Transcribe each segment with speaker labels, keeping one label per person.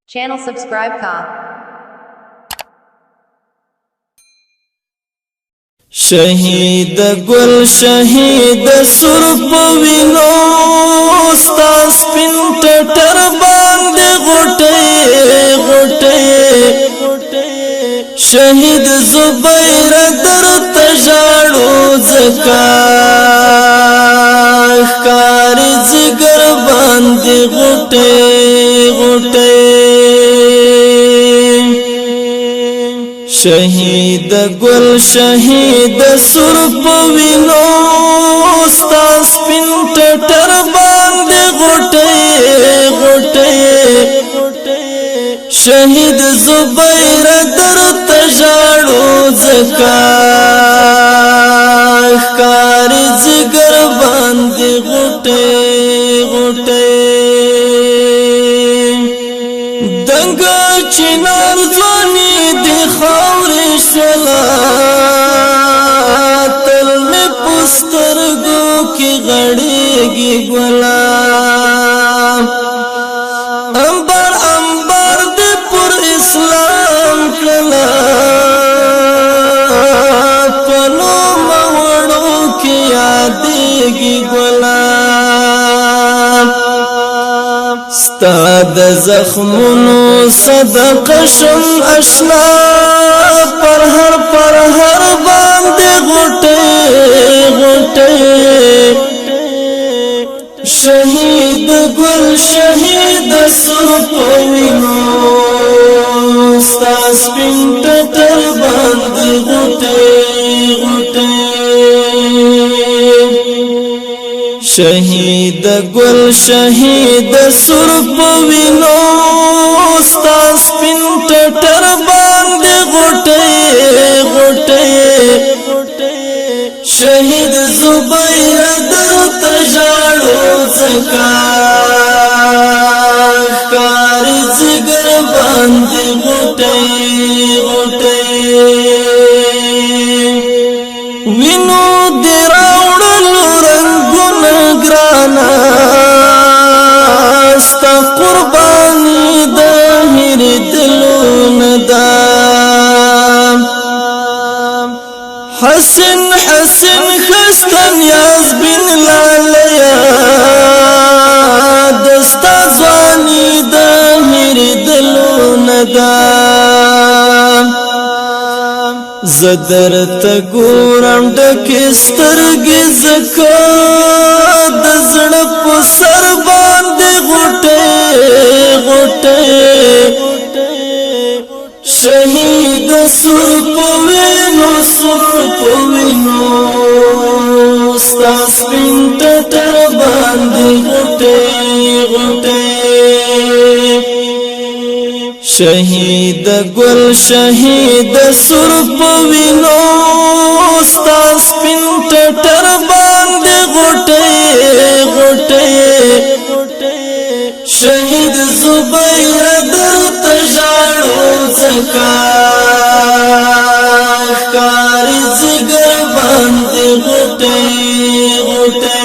Speaker 1: Channel subscribe ka.
Speaker 2: شهید گل شهید سر پوینو ستا سپین ټټر باندې غټه غټه شهید زبیر در تجاړو زکا کار زګر باندې غټه غټه شهید گل شهید سر پوینو ستا سپین ټټر باندې غټه غټه شهید زبیر در تجاړو زکا کار زګر باندې غټه غټه دنګ چنار ځواني دی خاورې شلا تل مې پسترګو کې غړېږي ګلا انبر انبر دې پر اسلام کلا پلو موړو کې یادېږي ګلا ستاد زخمونو صدقه شم اشنا پر هر باندې غټه غټه شهید گل شهید سر پوینو ستا سپین ټټر باندې غټه غټه شهید گل شهید سر پوینو ستا سپین ټټر باندې غټه غټه شهید زبیر در تجاړو زکا کار زګر باندې غټه غټه وینو دی راوړلو رنگونه ګرانا ستا قربانی د هر دلونه دا حسن حسن خستن یاز بن لالیا دستا ځواني د هر دلونه دا زدر تګورم ډکې سترګې زکا د زړه په سر باندې غټه غټه شهید سر پوینو ستا سپین ټټر باندې غټه غټه شهید گل شهید سر پوینو ستا سپین ټټر باندې غټه غټه شهید زبیر در تجاړو زکا کار زګر باندې غټه غټه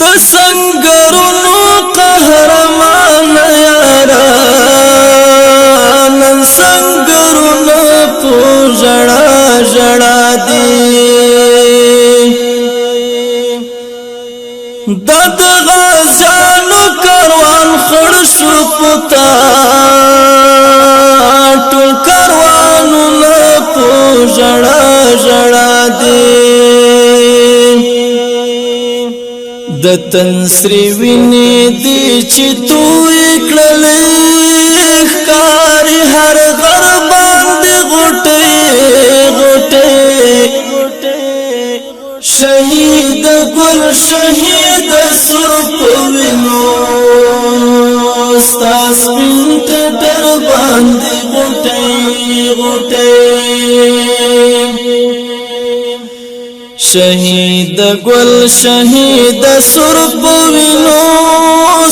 Speaker 2: د سنگرونو قهرمان یارا نن سنگرونو په ژړا ژړا دي د غازیانو کاروان خړ شو پتا ټول کاروانونه په ژړا ژړا دي د تنسری ویني دي چې توې کړلې ښکاري هر غر باندې غټه غټه شهید گل شهید سر پوینو ستا سپین ټټر باندې غټه غټه شهید گل شهید سر پوینو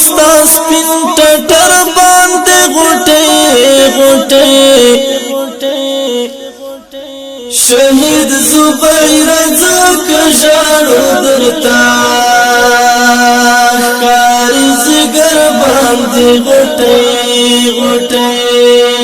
Speaker 2: ستا سپین ټټر باندې غټه غټه شهید زبیر زکا جاړو درتا دی غټي غټي